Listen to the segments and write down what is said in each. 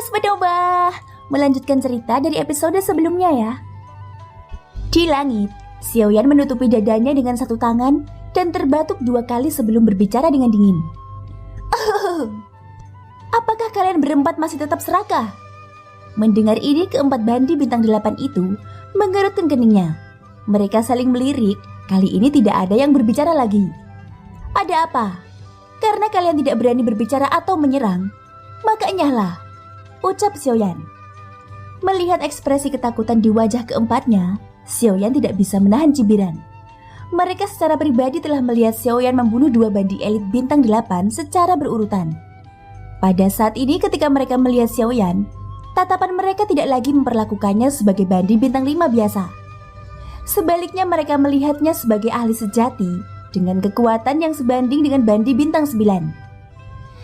Terus mencoba melanjutkan cerita dari episode sebelumnya ya. Di langit, Xiaoyan menutupi dadanya dengan satu tangan dan terbatuk 2 kali sebelum berbicara dengan dingin. Apakah kalian berempat masih tetap serakah? Mendengar ini, keempat bandi bintang 8 itu menggerutkan keningnya. Mereka saling melirik, kali ini tidak ada yang berbicara lagi. Ada apa? Karena kalian tidak berani berbicara atau menyerang, maka enyahlah, ucap Xiaoyan. Melihat ekspresi ketakutan di wajah keempatnya, Xiaoyan tidak bisa menahan cibiran. Mereka secara pribadi telah melihat Xiaoyan membunuh 2 bandi elit bintang 8 secara berurutan. Pada saat ini ketika mereka melihat Xiaoyan, tatapan mereka tidak lagi memperlakukannya sebagai bandi bintang 5 biasa. Sebaliknya mereka melihatnya sebagai ahli sejati dengan kekuatan yang sebanding dengan bandi bintang 9.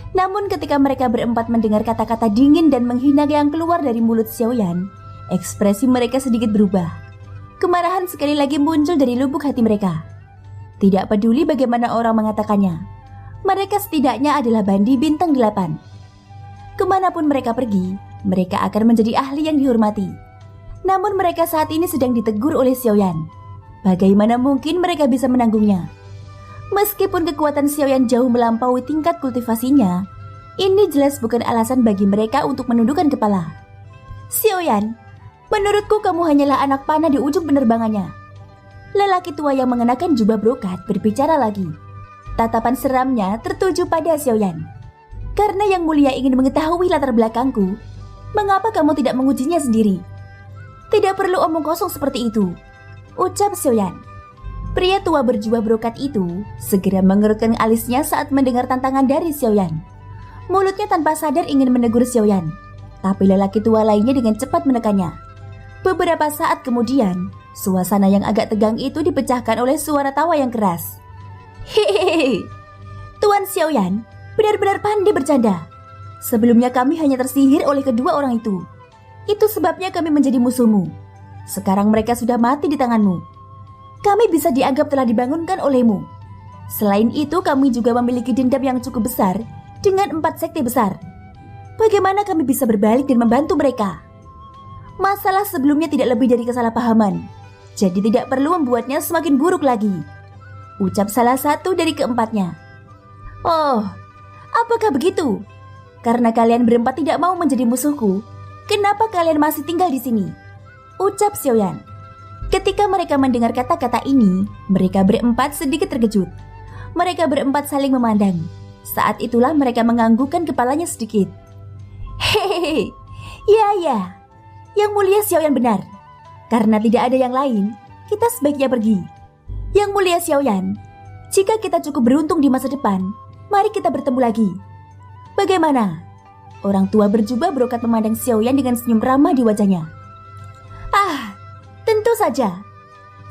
Namun ketika mereka berempat mendengar kata-kata dingin dan menghina yang keluar dari mulut Xiaoyan, ekspresi mereka sedikit berubah. Kemarahan sekali lagi muncul dari lubuk hati mereka. Tidak peduli bagaimana orang mengatakannya, mereka setidaknya adalah bandi bintang 8. Kemanapun mereka pergi, mereka akan menjadi ahli yang dihormati. Namun mereka saat ini sedang ditegur oleh Xiaoyan. Bagaimana mungkin mereka bisa menanggungnya? Meskipun kekuatan Xiaoyan jauh melampaui tingkat kultivasinya, ini jelas bukan alasan bagi mereka untuk menundukkan kepala. Xiaoyan, menurutku kamu hanyalah anak panah di ujung penerbangannya. Lelaki tua yang mengenakan jubah brokat berbicara lagi. Tatapan seramnya tertuju pada Xiaoyan. Karena Yang Mulia ingin mengetahui latar belakangku, mengapa kamu tidak mengujinya sendiri? Tidak perlu omong kosong seperti itu, ucap Xiaoyan. Pria tua berjubah brokat itu segera mengerutkan alisnya saat mendengar tantangan dari Xiaoyan. Mulutnya tanpa sadar ingin menegur Xiaoyan, tapi lelaki tua lainnya dengan cepat menekannya. Beberapa saat kemudian, suasana yang agak tegang itu dipecahkan oleh suara tawa yang keras. Hehehe, Tuan Xiaoyan benar-benar pandai bercanda. Sebelumnya kami hanya tersihir oleh kedua orang itu. Itu sebabnya kami menjadi musuhmu. Sekarang mereka sudah mati di tanganmu. Kami bisa dianggap telah dibangunkan olehmu. Selain itu kami juga memiliki dendam yang cukup besar dengan 4 sekte besar. Bagaimana kami bisa berbalik dan membantu mereka? Masalah sebelumnya tidak lebih dari kesalahpahaman, jadi tidak perlu membuatnya semakin buruk lagi, ucap salah satu dari keempatnya. Oh, apakah begitu? Karena kalian berempat tidak mau menjadi musuhku, kenapa kalian masih tinggal di sini? Ucap Xiaoyan. Ketika mereka mendengar kata-kata ini, mereka berempat sedikit terkejut. Mereka berempat saling memandang. Saat itulah mereka menganggukkan kepalanya sedikit. Hehehe, ya, Yang Mulia Xiaoyan benar. Karena tidak ada yang lain, kita sebaiknya pergi. Yang Mulia Xiaoyan, jika kita cukup beruntung di masa depan, mari kita bertemu lagi. Bagaimana? Orang tua berjubah brokat memandang Xiaoyan dengan senyum ramah di wajahnya. Tentu saja.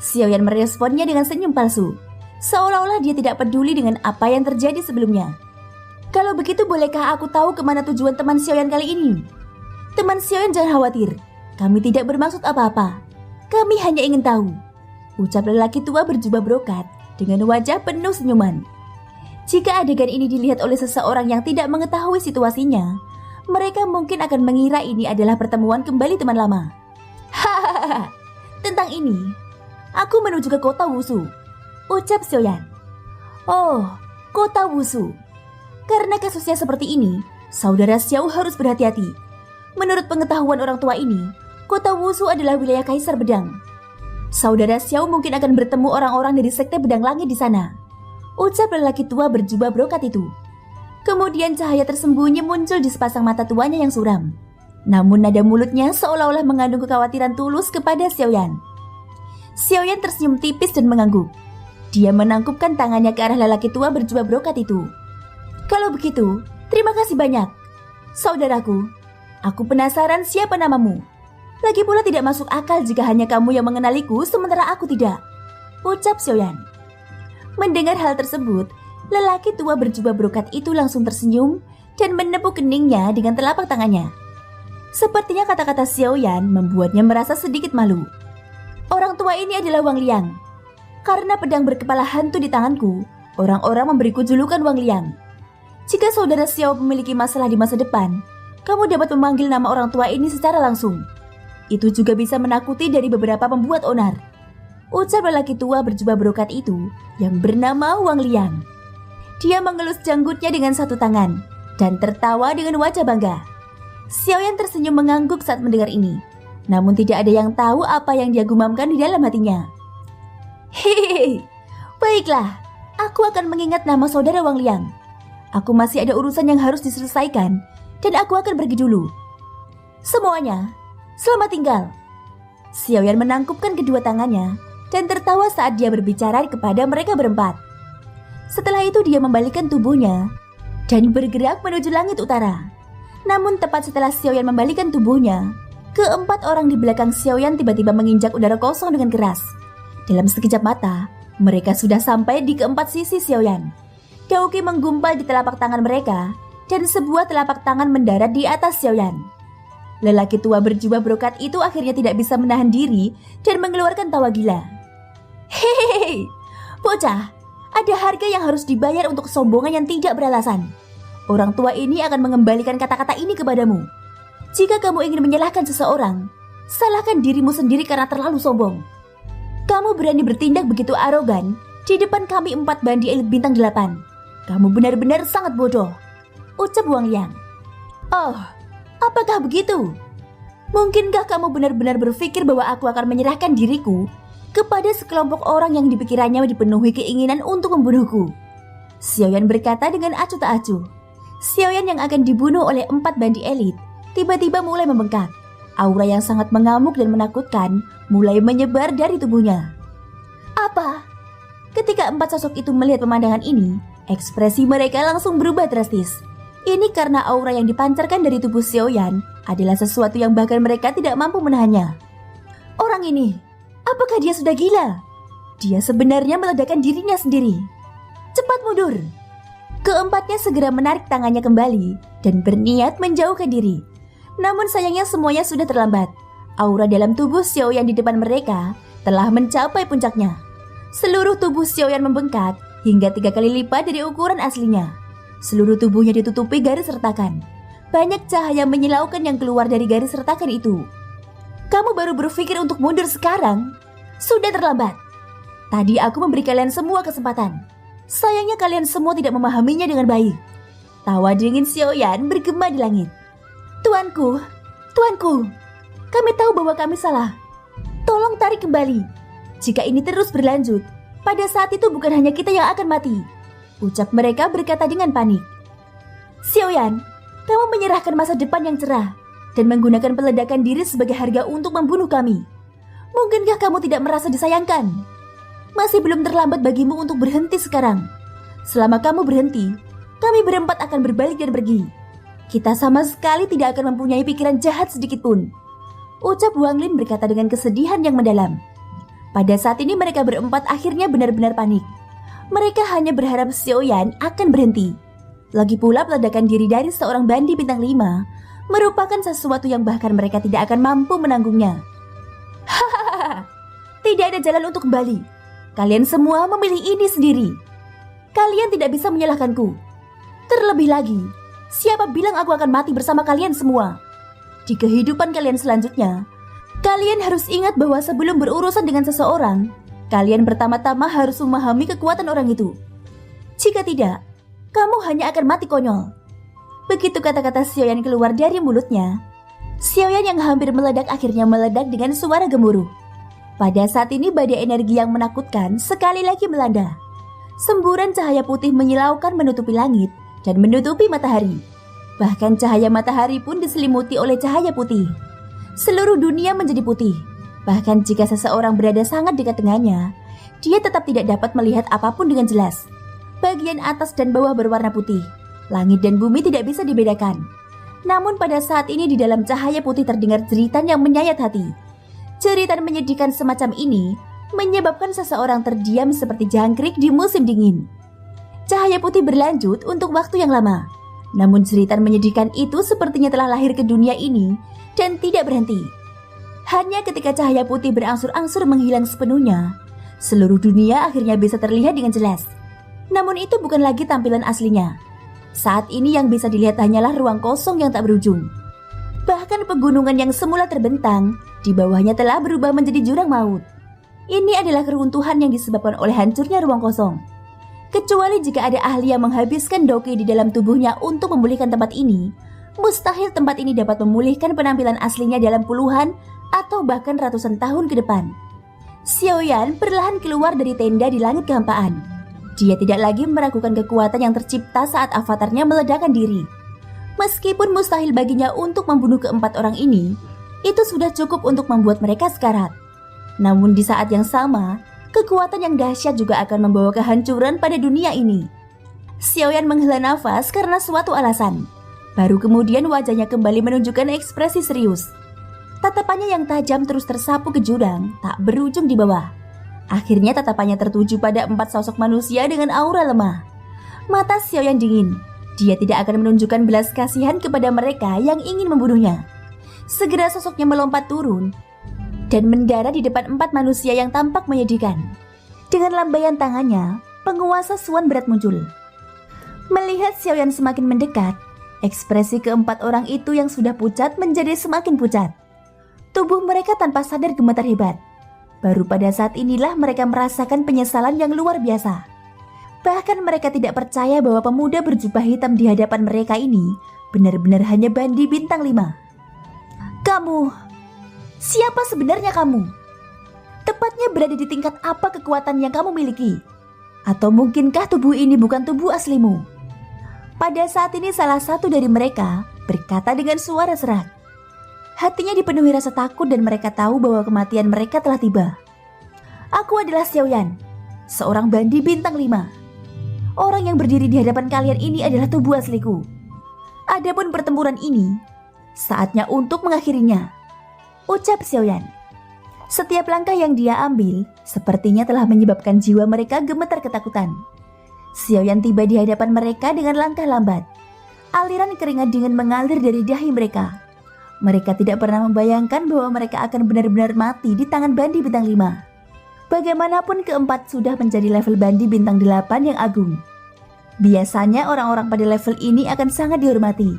Xiaoyan meresponnya dengan senyum palsu, seolah-olah dia tidak peduli dengan apa yang terjadi sebelumnya. Kalau begitu bolehkah aku tahu kemana tujuan teman Xiaoyan kali ini? Teman Xiaoyan jangan khawatir, kami tidak bermaksud apa-apa. Kami hanya ingin tahu, ucap lelaki tua berjubah brokat dengan wajah penuh senyuman. Jika adegan ini dilihat oleh seseorang yang tidak mengetahui situasinya, mereka mungkin akan mengira ini adalah pertemuan kembali teman lama. Hahaha. Tentang ini, aku menuju ke kota Wushu, ucap Xiaoyan. Oh, kota Wushu. Karena kasusnya seperti ini, saudara Xiao harus berhati-hati. Menurut pengetahuan orang tua ini, kota Wushu adalah wilayah Kaisar Bedang. Saudara Xiao mungkin akan bertemu orang-orang dari sekte Bedang Langit di sana, ucap lelaki tua berjubah brokat itu. Kemudian cahaya tersembunyi muncul di sepasang mata tuanya yang suram. Namun nada mulutnya seolah-olah mengandung kekhawatiran tulus kepada Xiaoyan. Xiaoyan tersenyum tipis dan mengangguk. Dia menangkupkan tangannya ke arah lelaki tua berjubah brokat itu. Kalau begitu, terima kasih banyak. Saudaraku, aku penasaran siapa namamu. Lagi pula tidak masuk akal jika hanya kamu yang mengenaliku sementara aku tidak, ucap Xiaoyan. Mendengar hal tersebut, lelaki tua berjubah brokat itu langsung tersenyum dan menepuk keningnya dengan telapak tangannya. Sepertinya kata-kata Xiaoyan membuatnya merasa sedikit malu. Orang tua ini adalah Wang Liang. Karena pedang berkepala hantu di tanganku, orang-orang memberiku julukan Wang Liang. Jika saudara Xiao memiliki masalah di masa depan, kamu dapat memanggil nama orang tua ini secara langsung. Itu juga bisa menakuti dari beberapa pembuat onar. Ucap lelaki tua berjubah brokat itu yang bernama Wang Liang. Dia mengelus janggutnya dengan satu tangan dan tertawa dengan wajah bangga. Xiaoyan tersenyum mengangguk saat mendengar ini. Namun tidak ada yang tahu apa yang dia gumamkan di dalam hatinya. Hehehe, baiklah, aku akan mengingat nama saudara Wang Liang. Aku masih ada urusan yang harus diselesaikan dan aku akan pergi dulu. Semuanya, selamat tinggal. Xiaoyan menangkupkan kedua tangannya dan tertawa saat dia berbicara kepada mereka berempat. Setelah itu dia membalikkan tubuhnya dan bergerak menuju langit utara. Namun tepat setelah Xiaoyan membalikkan tubuhnya, keempat orang di belakang Xiaoyan tiba-tiba menginjak udara kosong dengan keras. Dalam sekejap mata, mereka sudah sampai di keempat sisi Xiaoyan. Gao Qi menggumpal di telapak tangan mereka dan sebuah telapak tangan mendarat di atas Xiaoyan. Lelaki tua berjubah brokat itu akhirnya tidak bisa menahan diri dan mengeluarkan tawa gila. Hehehe, bocah, ada harga yang harus dibayar untuk kesombongan yang tidak beralasan. Orang tua ini akan mengembalikan kata-kata ini kepadamu. Jika kamu ingin menyalahkan seseorang, salahkan dirimu sendiri karena terlalu sombong. Kamu berani bertindak begitu arogan di depan kami 4 bandi elit bintang 8. Kamu benar-benar sangat bodoh, ucap Wang Liang. Oh, apakah begitu? Mungkinkah kamu benar-benar berpikir bahwa aku akan menyerahkan diriku kepada sekelompok orang yang dipikirannya dipenuhi keinginan untuk membunuhku? Xiaoyan berkata dengan acuh tak acuh. Xiaoyan yang akan dibunuh oleh 4 bandi elit tiba-tiba mulai membengkak. Aura yang sangat mengamuk dan menakutkan mulai menyebar dari tubuhnya. Apa? Ketika 4 sosok itu melihat pemandangan ini, ekspresi mereka langsung berubah drastis. Ini karena aura yang dipancarkan dari tubuh Xiaoyan adalah sesuatu yang bahkan mereka tidak mampu menahannya. Orang ini, apakah dia sudah gila? Dia sebenarnya meledakkan dirinya sendiri. Cepat mundur! Keempatnya segera menarik tangannya kembali dan berniat menjauhkan diri. Namun sayangnya semuanya sudah terlambat. Aura dalam tubuh Xiaoyan di depan mereka telah mencapai puncaknya. Seluruh tubuh Xiaoyan membengkak hingga 3 kali lipat dari ukuran aslinya. Seluruh tubuhnya ditutupi garis retakan. Banyak cahaya menyilaukan yang keluar dari garis retakan itu. Kamu baru berpikir untuk mundur sekarang? Sudah terlambat. Tadi aku memberi kalian semua kesempatan. Sayangnya kalian semua tidak memahaminya dengan baik. Tawa dingin Xiaoyan bergema di langit. Tuanku, kami tahu bahwa kami salah. Tolong tarik kembali. Jika ini terus berlanjut, pada saat itu bukan hanya kita yang akan mati, ucap mereka berkata dengan panik. Xiaoyan, kamu menyerahkan masa depan yang cerah dan menggunakan peledakan diri sebagai harga untuk membunuh kami. Mungkinkah kamu tidak merasa disayangkan? Masih belum terlambat bagimu untuk berhenti sekarang. Selama kamu berhenti, kami berempat akan berbalik dan pergi. Kita sama sekali tidak akan mempunyai pikiran jahat sedikit pun, ucap Wang Lin berkata dengan kesedihan yang mendalam. Pada saat ini mereka berempat akhirnya benar-benar panik. Mereka hanya berharap Xiaoyan akan berhenti. Lagi pula peledakan diri dari seorang bandi bintang 5 merupakan sesuatu yang bahkan mereka tidak akan mampu menanggungnya. Hahaha, tidak ada jalan untuk kembali. Kalian semua memilih ini sendiri. Kalian tidak bisa menyalahkanku. Terlebih lagi, siapa bilang aku akan mati bersama kalian semua? Di kehidupan kalian selanjutnya, kalian harus ingat bahwa sebelum berurusan dengan seseorang, kalian pertama-tama harus memahami kekuatan orang itu. Jika tidak, kamu hanya akan mati konyol. Begitu kata-kata Xiaoyan keluar dari mulutnya, Xiaoyan yang hampir meledak akhirnya meledak dengan suara gemuruh. Pada saat ini badai energi yang menakutkan sekali lagi melanda. Semburan cahaya putih menyilaukan menutupi langit dan menutupi matahari. Bahkan cahaya matahari pun diselimuti oleh cahaya putih. Seluruh dunia menjadi putih. Bahkan jika seseorang berada sangat dekat dengannya, dia tetap tidak dapat melihat apapun dengan jelas. Bagian atas dan bawah berwarna putih. Langit dan bumi tidak bisa dibedakan. Namun pada saat ini di dalam cahaya putih terdengar jeritan yang menyayat hati. Jeritan menyedihkan semacam ini menyebabkan seseorang terdiam seperti jangkrik di musim dingin. Cahaya putih berlanjut untuk waktu yang lama. Namun jeritan menyedihkan itu sepertinya telah lahir ke dunia ini dan tidak berhenti. Hanya ketika cahaya putih berangsur-angsur menghilang sepenuhnya, seluruh dunia akhirnya bisa terlihat dengan jelas. Namun itu bukan lagi tampilan aslinya. Saat ini yang bisa dilihat hanyalah ruang kosong yang tak berujung. Bahkan pegunungan yang semula terbentang, di bawahnya telah berubah menjadi jurang maut. Ini adalah keruntuhan yang disebabkan oleh hancurnya ruang kosong. Kecuali jika ada ahli yang menghabiskan doki di dalam tubuhnya untuk memulihkan tempat ini, mustahil tempat ini dapat memulihkan penampilan aslinya dalam puluhan atau bahkan ratusan tahun ke depan. Xiaoyan perlahan keluar dari tenda di langit kehampaan. Dia tidak lagi meragukan kekuatan yang tercipta saat avatarnya meledakkan diri. Meskipun mustahil baginya untuk membunuh keempat orang ini, itu sudah cukup untuk membuat mereka sekarat. Namun di saat yang sama, kekuatan yang dahsyat juga akan membawa kehancuran pada dunia ini. Xiaoyan menghela nafas karena suatu alasan. Baru kemudian wajahnya kembali menunjukkan ekspresi serius. Tatapannya yang tajam terus tersapu ke jurang, tak berujung di bawah. Akhirnya tatapannya tertuju pada 4 sosok manusia dengan aura lemah. Mata Xiaoyan dingin. Dia tidak akan menunjukkan belas kasihan kepada mereka yang ingin membunuhnya. Segera sosoknya melompat turun dan mendarat di depan 4 manusia yang tampak menyedihkan. Dengan lambaian tangannya, penguasa Suan berat muncul. Melihat Xiaoyan semakin mendekat, ekspresi keempat orang itu yang sudah pucat menjadi semakin pucat. Tubuh mereka tanpa sadar gemetar hebat. Baru pada saat inilah mereka merasakan penyesalan yang luar biasa. Bahkan mereka tidak percaya bahwa pemuda berjubah hitam di hadapan mereka ini benar-benar hanya Bandi bintang 5. Kamu, siapa sebenarnya kamu? Tepatnya berada di tingkat apa kekuatan yang kamu miliki? Atau mungkinkah tubuh ini bukan tubuh aslimu? Pada saat ini salah satu dari mereka berkata dengan suara serak. Hatinya dipenuhi rasa takut dan mereka tahu bahwa kematian mereka telah tiba. Aku adalah Xiaoyan, seorang Bandi bintang 5. Orang yang berdiri di hadapan kalian ini adalah tubuh asliku. Adapun pertempuran ini, saatnya untuk mengakhirinya, ucap Xiaoyan. Setiap langkah yang dia ambil sepertinya telah menyebabkan jiwa mereka gemetar ketakutan. Xiaoyan tiba di hadapan mereka dengan langkah lambat. Aliran keringat dingin mengalir dari dahi mereka. Mereka tidak pernah membayangkan bahwa mereka akan benar-benar mati di tangan Bandi bintang 5. Bagaimanapun keempat sudah menjadi level Bandi bintang 8 yang agung. Biasanya orang-orang pada level ini akan sangat dihormati.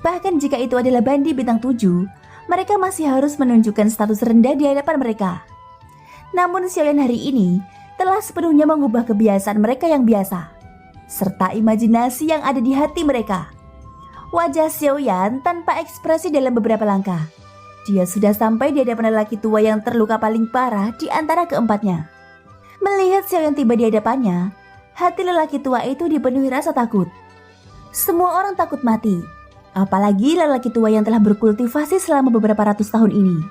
Bahkan jika itu adalah Bandi bintang 7, mereka masih harus menunjukkan status rendah di hadapan mereka. Namun Xiaoyan hari ini telah sepenuhnya mengubah kebiasaan mereka yang biasa, serta imajinasi yang ada di hati mereka. Wajah Xiaoyan tanpa ekspresi dalam beberapa langkah. Dia sudah sampai di hadapan lelaki tua yang terluka paling parah di antara keempatnya. Melihat Xiaoyan tiba di hadapannya, hati lelaki tua itu dipenuhi rasa takut. Semua orang takut mati, apalagi lelaki tua yang telah berkultivasi selama beberapa ratus tahun ini.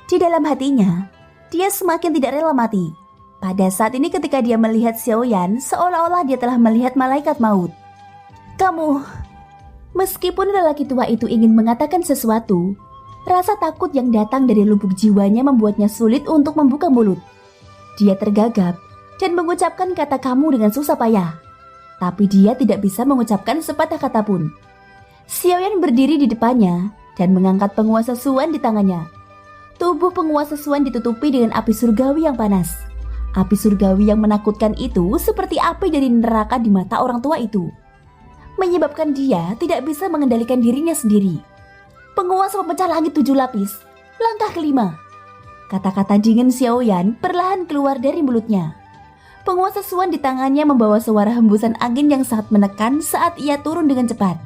Di dalam hatinya, dia semakin tidak rela mati. Pada saat ini ketika dia melihat Xiaoyan, seolah-olah dia telah melihat malaikat maut. Meskipun lelaki tua itu ingin mengatakan sesuatu, rasa takut yang datang dari lubuk jiwanya membuatnya sulit untuk membuka mulut. Dia tergagap dan mengucapkan kata kamu dengan susah payah. Tapi dia tidak bisa mengucapkan sepatah kata pun. Xiaoyan berdiri di depannya dan mengangkat penguasa Suan di tangannya. Tubuh penguasa Suan ditutupi dengan api surgawi yang panas. Api surgawi yang menakutkan itu seperti api dari neraka di mata orang tua itu, menyebabkan dia tidak bisa mengendalikan dirinya sendiri. Penguasa pemecah langit 7 lapis, langkah kelima. Kata-kata dingin Xiaoyan perlahan keluar dari mulutnya. Penguasa Suan di tangannya membawa suara hembusan angin yang sangat menekan saat ia turun dengan cepat.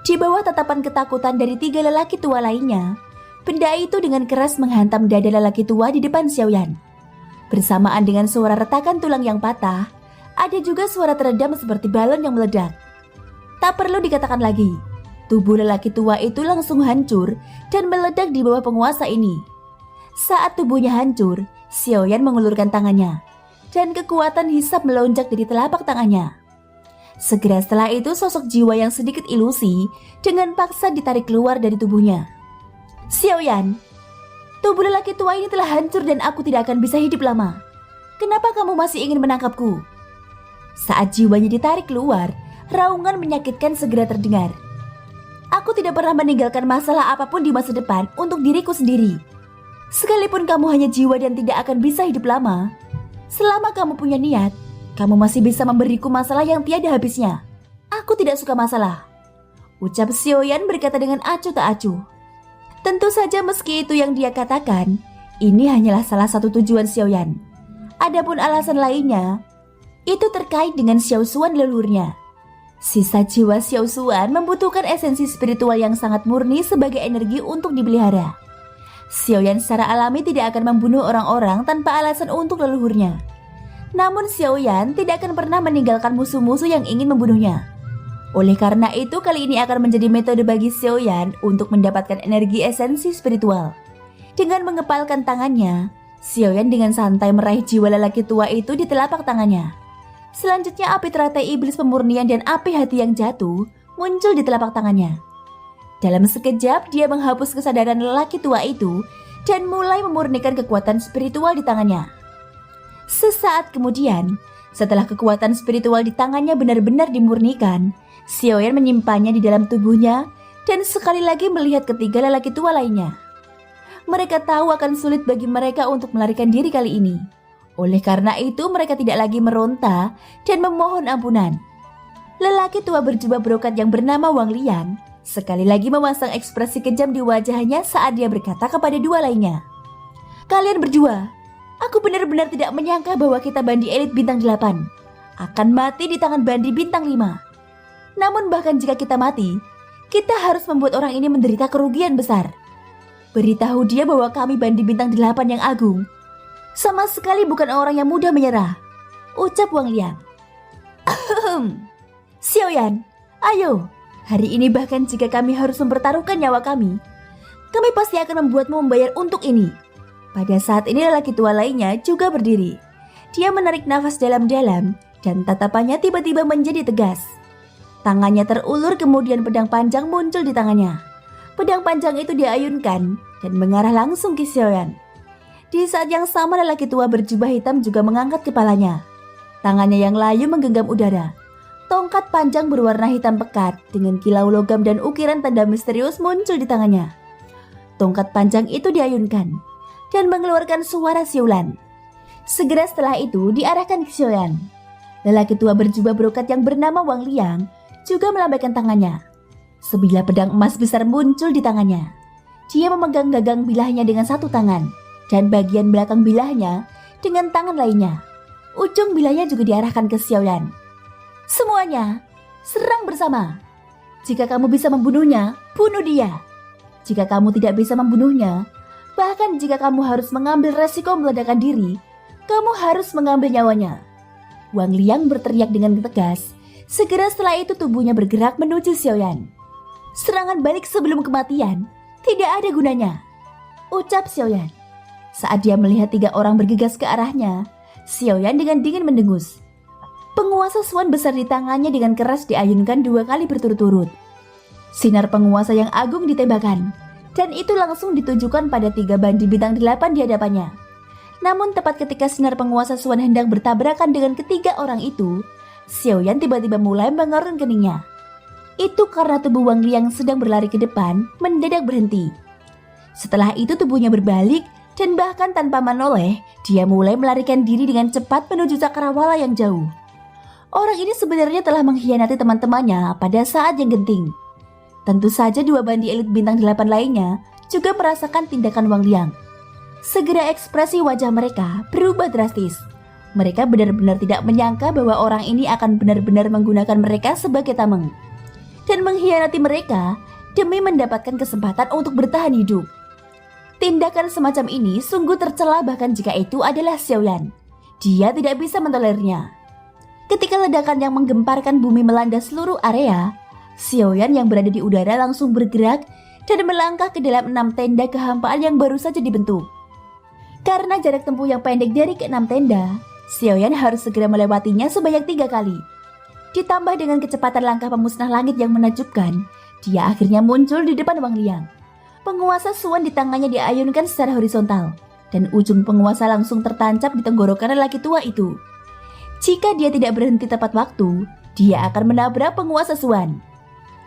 Di bawah tatapan ketakutan dari 3 lelaki tua lainnya, benda itu dengan keras menghantam dada lelaki tua di depan Xiaoyan. Bersamaan dengan suara retakan tulang yang patah, ada juga suara teredam seperti balon yang meledak. Tak perlu dikatakan lagi, tubuh lelaki tua itu langsung hancur dan meledak di bawah penguasa ini. Saat tubuhnya hancur, Xiaoyan mengulurkan tangannya, dan kekuatan hisap melonjak dari telapak tangannya. Segera setelah itu sosok jiwa yang sedikit ilusi dengan paksa ditarik keluar dari tubuhnya. Xiaoyan, tubuh lelaki tua ini telah hancur dan aku tidak akan bisa hidup lama. Kenapa kamu masih ingin menangkapku? Saat jiwanya ditarik keluar, raungan menyakitkan segera terdengar. Aku tidak pernah meninggalkan masalah apapun di masa depan untuk diriku sendiri. Sekalipun kamu hanya jiwa dan tidak akan bisa hidup lama, selama kamu punya niat, kamu masih bisa memberiku masalah yang tiada habisnya. Aku tidak suka masalah, ucap Xiaoyan berkata dengan acuh tak acuh. Tentu saja meski itu yang dia katakan, ini hanyalah salah satu tujuan Xiaoyan. Adapun alasan lainnya, itu terkait dengan Xiao Xuan leluhurnya. Sisa jiwa Xiao Xuan membutuhkan esensi spiritual yang sangat murni sebagai energi untuk dipelihara. Xiaoyan secara alami tidak akan membunuh orang-orang tanpa alasan untuk leluhurnya. Namun Xiaoyan tidak akan pernah meninggalkan musuh-musuh yang ingin membunuhnya. Oleh karena itu kali ini akan menjadi metode bagi Xiaoyan untuk mendapatkan energi esensi spiritual. Dengan mengepalkan tangannya, Xiaoyan dengan santai meraih jiwa lelaki tua itu di telapak tangannya. Selanjutnya api teratai iblis pemurnian dan api hati yang jatuh muncul di telapak tangannya. Dalam sekejap dia menghapus kesadaran lelaki tua itu dan mulai memurnikan kekuatan spiritual di tangannya. Sesaat kemudian, setelah kekuatan spiritual di tangannya benar-benar dimurnikan, Xiaoyan menyimpannya di dalam tubuhnya dan sekali lagi melihat ketiga lelaki tua lainnya. Mereka tahu akan sulit bagi mereka untuk melarikan diri kali ini. Oleh karena itu mereka tidak lagi meronta dan memohon ampunan. Lelaki tua berjubah brokat yang bernama Wang Liang sekali lagi memasang ekspresi kejam di wajahnya saat dia berkata kepada dua lainnya, "Kalian berdua, aku benar-benar tidak menyangka bahwa kita bandi elit bintang 8 akan mati di tangan bandi bintang 5. Namun bahkan jika kita mati, kita harus membuat orang ini menderita kerugian besar. Beritahu dia bahwa kami bandi bintang 8 yang agung sama sekali bukan orang yang mudah menyerah," ucap Wang Liang. "Xiaoyan, ayo, hari ini bahkan jika kami harus mempertaruhkan nyawa kami pasti akan membuatmu membayar untuk ini." Pada saat ini lelaki tua lainnya juga berdiri. Dia menarik nafas dalam-dalam dan tatapannya tiba-tiba menjadi tegas. Tangannya terulur kemudian pedang panjang muncul di tangannya. Pedang panjang itu diayunkan dan mengarah langsung ke Xiaoyan. Di saat yang sama lelaki tua berjubah hitam juga mengangkat kepalanya. Tangannya yang layu menggenggam udara. Tongkat panjang berwarna hitam pekat dengan kilau logam dan ukiran tanda misterius muncul di tangannya. Tongkat panjang itu diayunkan dan mengeluarkan suara siulan. Segera setelah itu diarahkan ke Xiaoyan. Lelaki tua berjubah brokat yang bernama Wang Liang juga melambaikan tangannya. Sebilah pedang emas besar muncul di tangannya. Dia memegang gagang bilahnya dengan satu tangan dan bagian belakang bilahnya dengan tangan lainnya. Ujung bilahnya juga diarahkan ke Xiaoyan. "Semuanya, serang bersama. Jika kamu bisa membunuhnya, bunuh dia. Jika kamu tidak bisa membunuhnya, bahkan jika kamu harus mengambil resiko meledakan diri, kamu harus mengambil nyawanya." Wang Liang berteriak dengan tegas. Segera setelah itu tubuhnya bergerak menuju Xiaoyan. "Serangan balik sebelum kematian tidak ada gunanya," ucap Xiaoyan. Saat dia melihat 3 orang bergegas ke arahnya, Xiaoyan dengan dingin mendengus. Penguasa Xuan besar di tangannya dengan keras diayunkan 2 kali berturut-turut. Sinar penguasa yang agung ditembakkan, dan itu langsung ditujukan pada 3 bandi bintang 8 di hadapannya. Namun tepat ketika sinar penguasa Xuan hendak bertabrakan dengan ketiga orang itu, Xiaoyan tiba-tiba mulai mengerun keningnya. Itu karena tubuh Wang Liang sedang berlari ke depan mendadak berhenti. Setelah itu tubuhnya berbalik dan bahkan tanpa menoleh, dia mulai melarikan diri dengan cepat menuju cakrawala yang jauh. Orang ini sebenarnya telah mengkhianati teman-temannya pada saat yang genting. Tentu saja 2 bandi elit bintang 8 lainnya juga merasakan tindakan Wang Liang. Segera ekspresi wajah mereka berubah drastis. Mereka benar-benar tidak menyangka bahwa orang ini akan benar-benar menggunakan mereka sebagai tameng dan mengkhianati mereka demi mendapatkan kesempatan untuk bertahan hidup. Tindakan semacam ini sungguh tercela bahkan jika itu adalah Xiaoyan. Dia tidak bisa mentolerirnya. Ketika ledakan yang menggemparkan bumi melanda seluruh area, Xiaoyan yang berada di udara langsung bergerak dan melangkah ke dalam 6 tenda kehampaan yang baru saja dibentuk. Karena jarak tempuh yang pendek dari ke-6 tenda, Xiaoyan harus segera melewatinya sebanyak 3 kali. Ditambah dengan kecepatan langkah pemusnah langit yang menakjubkan, dia akhirnya muncul di depan Wang Liang. Penguasa Xuan di tangannya diayunkan secara horizontal, dan ujung penguasa langsung tertancap di tenggorokan lelaki tua itu. Jika dia tidak berhenti tepat waktu, dia akan menabrak penguasa Xuan.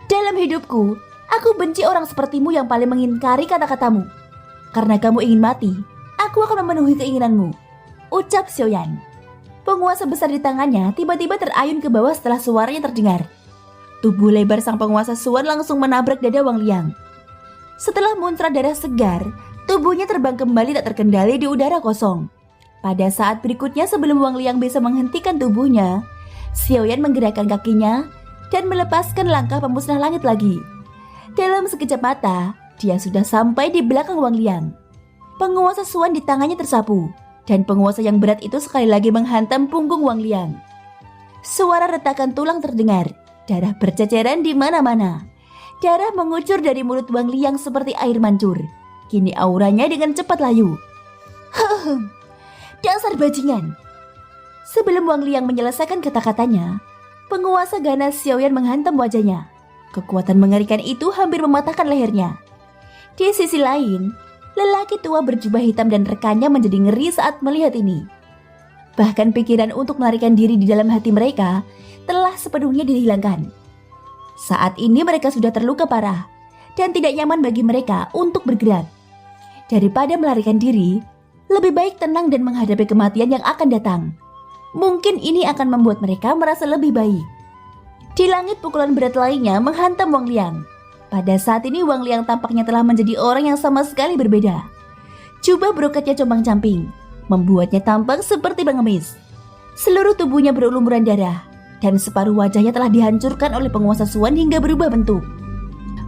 "Dalam hidupku, aku benci orang sepertimu yang paling mengingkari kata-katamu. Karena kamu ingin mati, aku akan memenuhi keinginanmu," ucap Xiaoyan. Penguasa besar di tangannya tiba-tiba terayun ke bawah setelah suaranya terdengar. Tubuh lebar sang penguasa Suan langsung menabrak dada Wang Liang. Setelah muncrat darah segar, tubuhnya terbang kembali tak terkendali di udara kosong. Pada saat berikutnya sebelum Wang Liang bisa menghentikan tubuhnya, Xiaoyan menggerakkan kakinya dan melepaskan langkah pemusnah langit lagi. Dalam sekejap mata, dia sudah sampai di belakang Wang Liang. Penguasa Suan di tangannya tersapu, dan penguasa yang berat itu sekali lagi menghantam punggung Wang Liang. Suara retakan tulang terdengar, darah berceceran di mana-mana. Darah mengucur dari mulut Wang Liang seperti air mancur. Kini auranya dengan cepat layu. Dasar bajingan. Sebelum Wang Liang menyelesaikan kata-katanya, penguasa ganas Xiaoyan menghantam wajahnya. Kekuatan mengerikan itu hampir mematahkan lehernya. Di sisi lain, lelaki tua berjubah hitam dan rekannya menjadi ngeri saat melihat ini. Bahkan pikiran untuk melarikan diri di dalam hati mereka telah sepenuhnya dihilangkan. Saat ini mereka sudah terluka parah dan tidak nyaman bagi mereka untuk bergerak. Daripada melarikan diri, lebih baik tenang dan menghadapi kematian yang akan datang. Mungkin ini akan membuat mereka merasa lebih baik. Di langit pukulan berat lainnya menghantam Wang Liang. Pada saat ini Wang Liang tampaknya telah menjadi orang yang sama sekali berbeda. Jubah brokatnya compang-camping, membuatnya tampak seperti pengemis. Seluruh tubuhnya berlumuran darah, dan separuh wajahnya telah dihancurkan oleh penguasa Suan hingga berubah bentuk.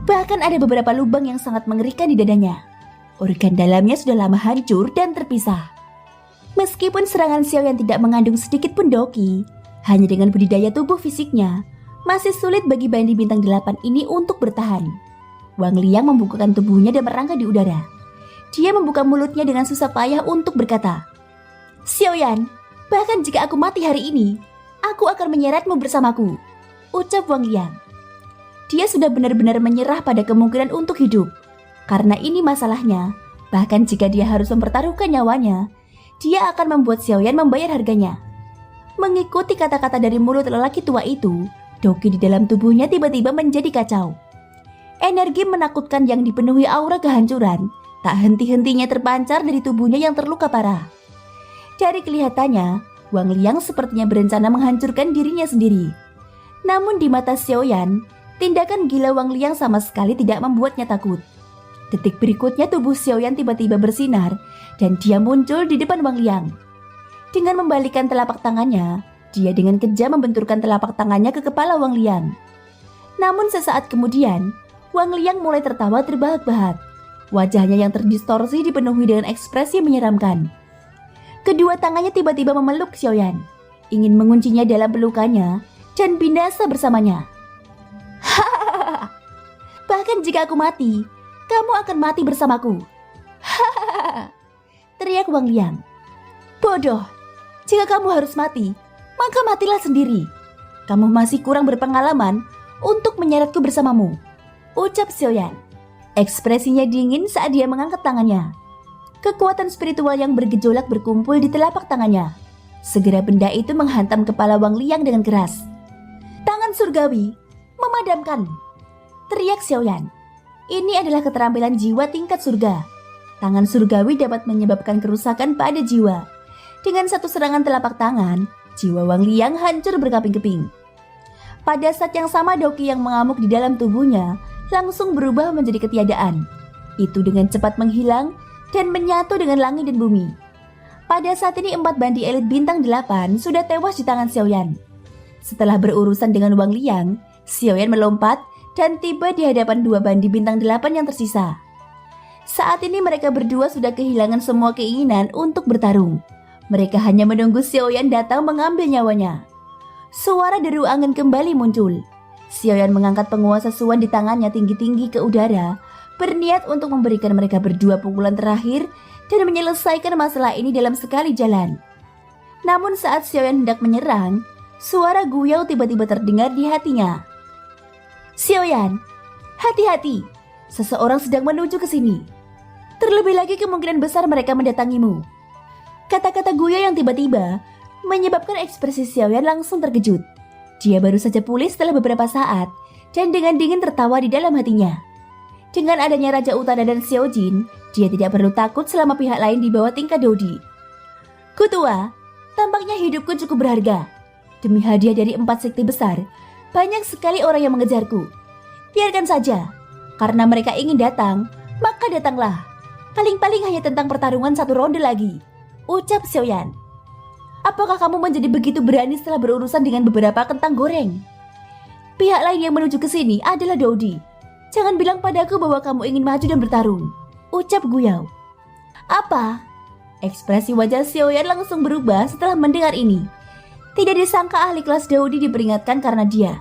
Bahkan ada beberapa lubang yang sangat mengerikan di dadanya. Organ dalamnya sudah lama hancur dan terpisah. Meskipun serangan Xiaoyan tidak mengandung sedikit pun doki, hanya dengan budidaya tubuh fisiknya, masih sulit bagi Bandi Bintang 8 ini untuk bertahan. Wang Liang membukakan tubuhnya dan merangkak di udara. Dia membuka mulutnya dengan susah payah untuk berkata, "Xiaoyan, bahkan jika aku mati hari ini, aku akan menyeretmu bersamaku," ucap Wang Liang. Dia sudah benar-benar menyerah pada kemungkinan untuk hidup. Karena ini masalahnya, bahkan jika dia harus mempertaruhkan nyawanya, dia akan membuat Xiaoyan membayar harganya. Mengikuti kata-kata dari mulut lelaki tua itu, doki di dalam tubuhnya tiba-tiba menjadi kacau. Energi menakutkan yang dipenuhi aura kehancuran tak henti-hentinya terpancar dari tubuhnya yang terluka parah. Dari kelihatannya, Wang Liang sepertinya berencana menghancurkan dirinya sendiri. Namun di mata Xiaoyan, tindakan gila Wang Liang sama sekali tidak membuatnya takut. Detik berikutnya tubuh Xiaoyan tiba-tiba bersinar dan dia muncul di depan Wang Liang. Dengan membalikkan telapak tangannya, dia dengan kejam membenturkan telapak tangannya ke kepala Wang Liang. Namun sesaat kemudian, Wang Liang mulai tertawa terbahak-bahak. Wajahnya yang terdistorsi dipenuhi dengan ekspresi menyeramkan. Kedua tangannya tiba-tiba memeluk Xiaoyan, ingin menguncinya dalam pelukannya dan binasa bersamanya. "Hahaha, bahkan jika aku mati, kamu akan mati bersamaku." "Hahaha," teriak Wang Liang. "Bodoh, jika kamu harus mati, maka matilah sendiri. Kamu masih kurang berpengalaman untuk menyeretku bersamamu," ucap Xiaoyan. Ekspresinya dingin saat dia mengangkat tangannya. Kekuatan spiritual yang bergejolak berkumpul di telapak tangannya. Segera benda itu menghantam kepala Wang Liang dengan keras. "Tangan surgawi, memadamkan!" teriak Xiaoyan. Ini adalah keterampilan jiwa tingkat surga. Tangan surgawi dapat menyebabkan kerusakan pada jiwa. Dengan satu serangan telapak tangan, jiwa Wang Liang hancur berkeping-keping. Pada saat yang sama doki yang mengamuk di dalam tubuhnya langsung berubah menjadi ketiadaan. Itu dengan cepat menghilang dan menyatu dengan langit dan bumi. Pada saat ini 4 bandi elit bintang 8 sudah tewas di tangan Xiaoyan. Setelah berurusan dengan Wang Liang, Xiaoyan melompat dan tiba di hadapan 2 bandi bintang 8 yang tersisa. Saat ini mereka berdua sudah kehilangan semua keinginan untuk bertarung. Mereka hanya menunggu Xiaoyan datang mengambil nyawanya. Suara deru angin kembali muncul. Xiaoyan mengangkat penguasa Suan di tangannya tinggi-tinggi ke udara, berniat untuk memberikan mereka berdua pukulan terakhir dan menyelesaikan masalah ini dalam sekali jalan. Namun saat Xiaoyan hendak menyerang, suara guyau tiba-tiba terdengar di hatinya. "Xiaoyan, hati-hati, seseorang sedang menuju ke sini. Terlebih lagi kemungkinan besar mereka mendatangimu." Kata-kata guyau yang tiba-tiba menyebabkan ekspresi Xiaoyan langsung terkejut. Dia baru saja pulih setelah beberapa saat dan dengan dingin tertawa di dalam hatinya. Dengan adanya Raja Utara dan Xiao Jin, dia tidak perlu takut selama pihak lain di bawah tingkat Dodi. "Kutua, tampaknya hidupku cukup berharga. Demi hadiah dari 4 sekte besar, Banyak sekali orang yang mengejarku. Biarkan saja. Karena mereka ingin datang, maka datanglah. Paling-paling hanya tentang pertarungan 1 ronde lagi, ucap Xiaoyan. Apakah kamu menjadi begitu berani setelah berurusan dengan beberapa kentang goreng? Pihak lain yang menuju ke sini adalah Dodi. Jangan bilang padaku bahwa kamu ingin maju dan bertarung, ucap Guyao. Apa? Ekspresi wajah Xiaoyan langsung berubah setelah mendengar ini. Tidak disangka ahli kelas Dodi diperingatkan karena dia.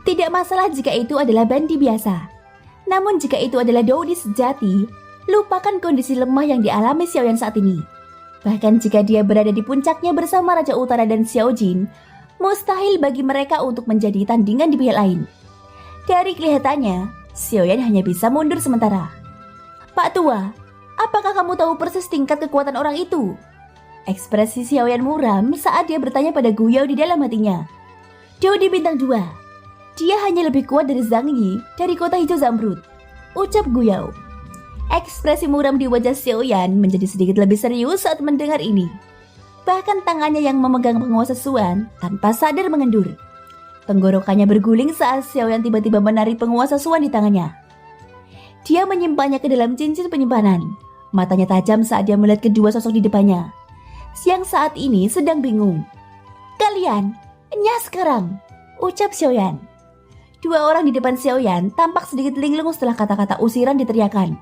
Tidak masalah jika itu adalah bandi biasa. Namun jika itu adalah Dodi sejati, lupakan kondisi lemah yang dialami Xiaoyan saat ini. Bahkan jika dia berada di puncaknya bersama Raja Utara dan Xiao Jin, mustahil bagi mereka untuk menjadi tandingan di pihak lain. Dari kelihatannya, Xiaoyan hanya bisa mundur sementara. Pak Tua, apakah kamu tahu persis tingkat kekuatan orang itu? Ekspresi Xiaoyan muram saat dia bertanya pada Guyao di dalam hatinya. Dodi bintang 2. Dia hanya lebih kuat dari Zhang Yi dari kota hijau Zamrud, ucap Guyao. Ekspresi muram di wajah Xiaoyan menjadi sedikit lebih serius saat mendengar ini. Bahkan tangannya yang memegang penguasa Suan tanpa sadar mengendur. Tenggorokannya berguling saat Xiaoyan tiba-tiba menarik penguasa Suan di tangannya. Dia menyimpannya ke dalam cincin penyimpanan. Matanya tajam saat dia melihat kedua sosok di depannya. Yang saat ini sedang bingung. Kalian, nyah sekarang, ucap Xiaoyan. 2 orang di depan Xiaoyan tampak sedikit linglung setelah kata-kata usiran diteriakan.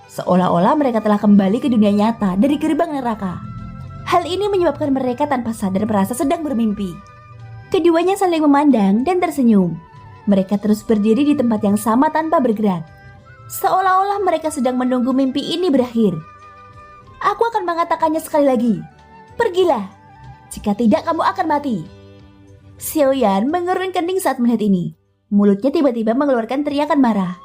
Seolah-olah mereka telah kembali ke dunia nyata dari gerbang neraka. Hal ini menyebabkan mereka tanpa sadar merasa sedang bermimpi. Keduanya saling memandang dan tersenyum. Mereka terus berdiri di tempat yang sama tanpa bergerak. Seolah-olah mereka sedang menunggu mimpi ini berakhir. Aku akan mengatakannya sekali lagi. Pergilah. Jika tidak kamu akan mati. Xiaoyan mengerutkan kening saat melihat ini. Mulutnya tiba-tiba mengeluarkan teriakan marah.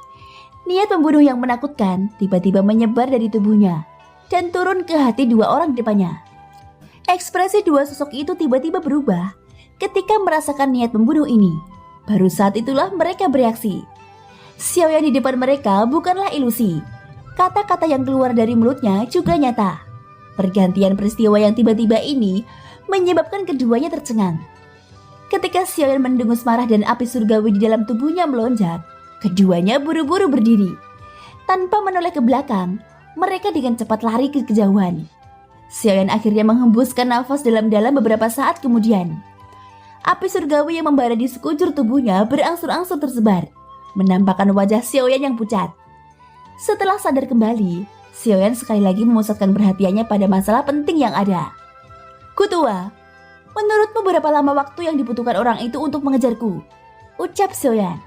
Niat membunuh yang menakutkan tiba-tiba menyebar dari tubuhnya dan turun ke hati 2 orang di depannya. Ekspresi 2 sosok itu tiba-tiba berubah ketika merasakan niat membunuh ini. Baru saat itulah mereka bereaksi. Xiaoyan di depan mereka bukanlah ilusi. Kata-kata yang keluar dari mulutnya juga nyata. Pergantian peristiwa yang tiba-tiba ini menyebabkan keduanya tercengang. Ketika Xiaoyan mendengus marah dan api surgawi di dalam tubuhnya melonjak, keduanya buru-buru berdiri. Tanpa menoleh ke belakang, mereka dengan cepat lari ke kejauhan. Xiaoyan akhirnya menghembuskan nafas dalam-dalam beberapa saat kemudian. Api surgawi yang membara di sekujur tubuhnya berangsur-angsur tersebar, menampakkan wajah Xiaoyan yang pucat. Setelah sadar kembali, Xiaoyan sekali lagi memusatkan perhatiannya pada masalah penting yang ada. Kutua, menurutmu berapa lama waktu yang dibutuhkan orang itu untuk mengejarku? Ucap Xiaoyan.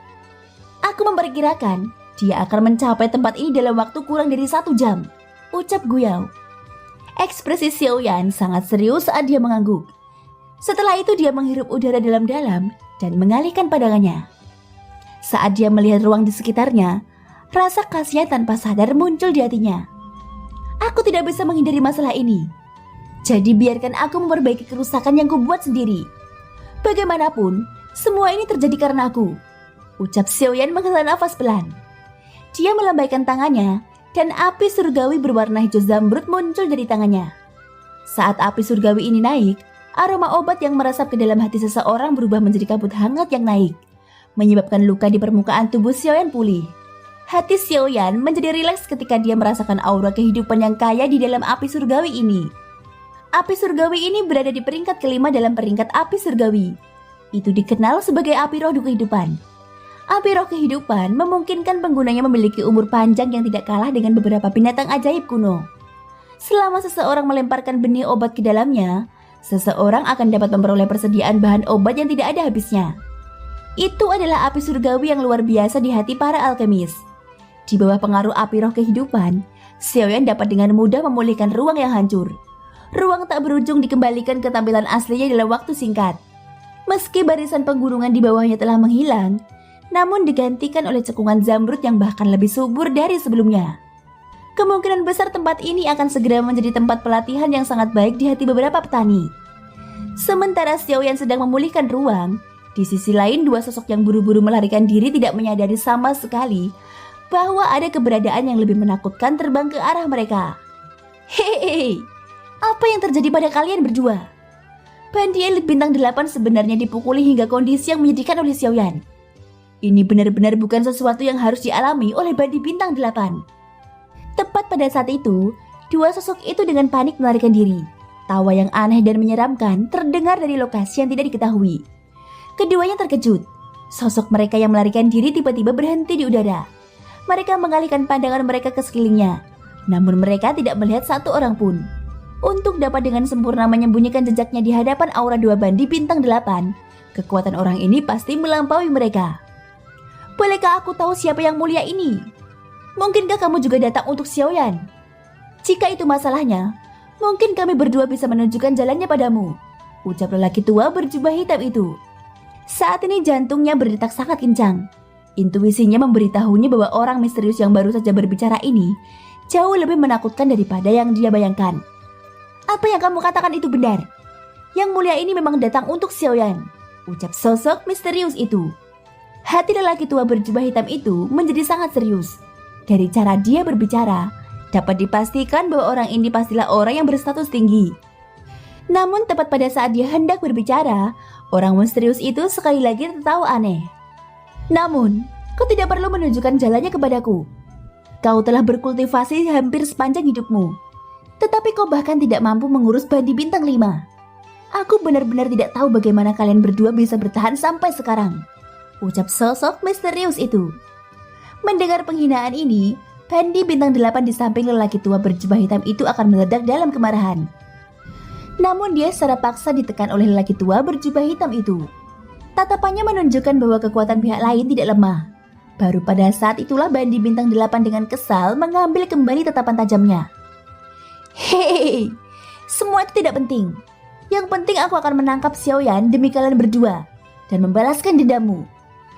Aku memperkirakan dia akan mencapai tempat ini dalam waktu kurang dari 1 jam, ucap Guyao. Ekspresi Xiaoyan sangat serius saat dia mengangguk. Setelah itu dia menghirup udara dalam-dalam dan mengalihkan pandangannya. Saat dia melihat ruang di sekitarnya, rasa kasihan tanpa sadar muncul di hatinya. Aku tidak bisa menghindari masalah ini. Jadi biarkan aku memperbaiki kerusakan yang kubuat sendiri. Bagaimanapun, semua ini terjadi karena aku, ucap Xiaoyan menghela nafas pelan. Dia melambaikan tangannya dan api surgawi berwarna hijau zamrud muncul dari tangannya. Saat api surgawi ini naik, aroma obat yang meresap ke dalam hati seseorang berubah menjadi kabut hangat yang naik, menyebabkan luka di permukaan tubuh Xiaoyan pulih. Hati Xiaoyan menjadi rileks ketika dia merasakan aura kehidupan yang kaya di dalam api surgawi ini. Api surgawi ini berada di peringkat kelima dalam peringkat api surgawi. Itu dikenal sebagai api roh kehidupan. Api roh kehidupan memungkinkan penggunanya memiliki umur panjang yang tidak kalah dengan beberapa binatang ajaib kuno. Selama seseorang melemparkan benih obat ke dalamnya, seseorang akan dapat memperoleh persediaan bahan obat yang tidak ada habisnya. Itu adalah api surgawi yang luar biasa di hati para alkemis. Di bawah pengaruh api roh kehidupan, Xiaoyan dapat dengan mudah memulihkan ruang yang hancur. Ruang tak berujung dikembalikan ke tampilan aslinya dalam waktu singkat. Meski barisan penggunungan di bawahnya telah menghilang, namun digantikan oleh cekungan zamrud yang bahkan lebih subur dari sebelumnya. Kemungkinan besar tempat ini akan segera menjadi tempat pelatihan yang sangat baik di hati beberapa petani. Sementara Xiaoyan sedang memulihkan ruang, di sisi lain 2 sosok yang buru-buru melarikan diri tidak menyadari sama sekali bahwa ada keberadaan yang lebih menakutkan terbang ke arah mereka. Hehehe, apa yang terjadi pada kalian berdua? Bandi elit bintang 8 sebenarnya dipukuli hingga kondisi yang menyedihkan oleh Xiaoyan. Ini benar-benar bukan sesuatu yang harus dialami oleh Bandi bintang 8. Tepat pada saat itu, dua sosok itu dengan panik melarikan diri. Tawa yang aneh dan menyeramkan terdengar dari lokasi yang tidak diketahui. Keduanya terkejut. Sosok mereka yang melarikan diri tiba-tiba berhenti di udara. Mereka mengalihkan pandangan mereka ke sekelilingnya. Namun mereka tidak melihat satu orang pun. Untuk dapat dengan sempurna menyembunyikan jejaknya di hadapan aura dua Bandi bintang 8, kekuatan orang ini pasti melampaui mereka. Bolehkah aku tahu siapa yang mulia ini? Mungkinkah kamu juga datang untuk Xiaoyan? Jika itu masalahnya, mungkin kami berdua bisa menunjukkan jalannya padamu, ucap lelaki tua berjubah hitam itu. Saat ini jantungnya berdetak sangat kencang. Intuisinya memberitahunya bahwa orang misterius yang baru saja berbicara ini jauh lebih menakutkan daripada yang dia bayangkan. Apa yang kamu katakan itu benar. Yang mulia ini memang datang untuk Xiaoyan, ucap sosok misterius itu. Hati lelaki tua berjubah hitam itu menjadi sangat serius. Dari cara dia berbicara, dapat dipastikan bahwa orang ini pastilah orang yang berstatus tinggi. Namun tepat pada saat dia hendak berbicara, orang misterius itu sekali lagi tertawa aneh. Namun, kau tidak perlu menunjukkan jalannya kepadaku. Kau telah berkultivasi hampir sepanjang hidupmu. Tetapi kau bahkan tidak mampu mengurus Bandi bintang 5. Aku benar-benar tidak tahu bagaimana kalian berdua bisa bertahan sampai sekarang, ucap sosok misterius itu. Mendengar penghinaan ini, Bandi bintang 8 di samping lelaki tua berjubah hitam itu akan meledak dalam kemarahan. Namun dia secara paksa ditekan oleh lelaki tua berjubah hitam itu. Tatapannya menunjukkan bahwa kekuatan pihak lain tidak lemah. Baru pada saat itulah Bandi bintang 8 dengan kesal mengambil kembali tatapan tajamnya. Hei, semua itu tidak penting. Yang penting aku akan menangkap Xiaoyan demi kalian berdua dan membalaskan dendammu.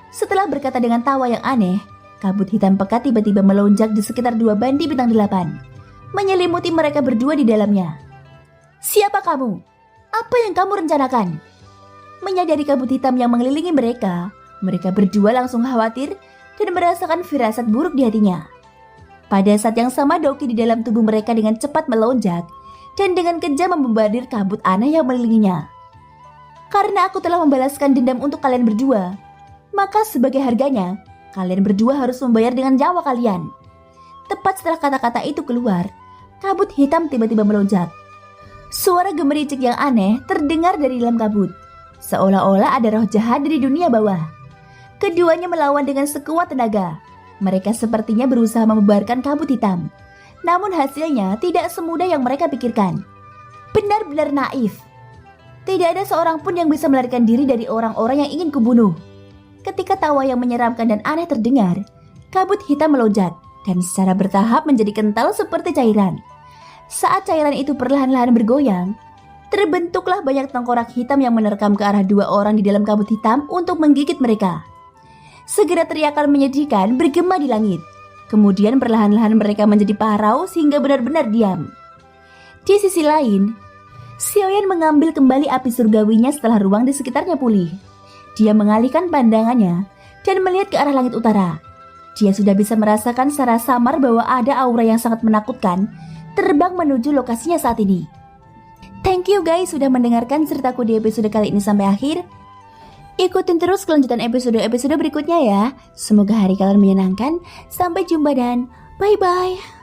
Setelah berkata dengan tawa yang aneh, kabut hitam pekat tiba-tiba melonjak di sekitar dua Bandi bintang 8, menyelimuti mereka berdua di dalamnya. Siapa kamu? Apa yang kamu rencanakan? Menyadari kabut hitam yang mengelilingi mereka berdua langsung khawatir dan merasakan firasat buruk di hatinya. Pada saat yang sama Doki di dalam tubuh mereka dengan cepat melonjak dan dengan kejam membombardir kabut aneh yang mengelilinginya. Karena aku telah membalaskan dendam untuk kalian berdua, maka sebagai harganya, kalian berdua harus membayar dengan nyawa kalian. Tepat setelah kata-kata itu keluar, kabut hitam tiba-tiba melonjak. Suara gemericik yang aneh terdengar dari dalam kabut, seolah-olah ada roh jahat dari dunia bawah. Keduanya melawan dengan sekuat tenaga. Mereka sepertinya berusaha membubarkan kabut hitam. Namun hasilnya tidak semudah yang mereka pikirkan. Benar-benar naif. Tidak ada seorang pun yang bisa melarikan diri dari orang-orang yang ingin kubunuh. Ketika tawa yang menyeramkan dan aneh terdengar, kabut hitam melonjak dan secara bertahap menjadi kental seperti cairan. Saat cairan itu perlahan-lahan bergoyang, terbentuklah banyak tengkorak hitam yang menerkam ke arah dua orang di dalam kabut hitam untuk menggigit mereka. Segera teriakan menyedihkan bergema di langit. Kemudian perlahan-lahan mereka menjadi parau sehingga benar-benar diam. Di sisi lain, Xiaoyan mengambil kembali api surgawinya setelah ruang di sekitarnya pulih. Dia mengalihkan pandangannya dan melihat ke arah langit utara. Dia sudah bisa merasakan secara samar bahwa ada aura yang sangat menakutkan terbang menuju lokasinya saat ini. Thank you guys sudah mendengarkan ceritaku di episode kali ini sampai akhir. Ikutin terus kelanjutan episode-episode berikutnya ya. Semoga hari kalian menyenangkan. Sampai jumpa dan bye-bye.